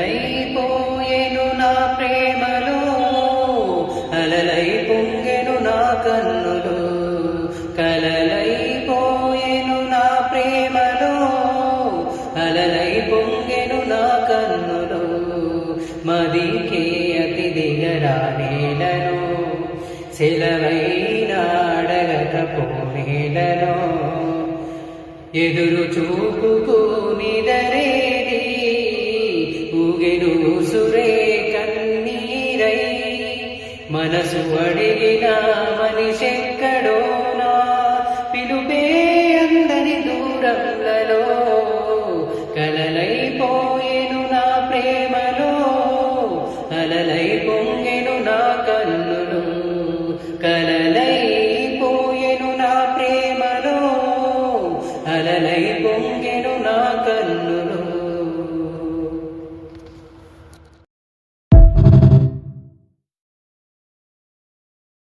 కలలైపోయెను నా ప్రేమలో అలలై పొంగెను నా కన్నులు కలలైపోయెను నా ప్రేమలో అలలై పొంగెను నా కన్నులు మదికే అతిథిగరా నేలను సెలవైనా అడగకపోనేలను ఎదురు చూపుకు నిదరేది ఊగెను సురే కన్నీరై మనసు అడిగిన మనిషెక్కడో నా పిలుపే అందని దూరంలలో కలలైపోయెను నా ప్రేమలో అలలై పొంగెను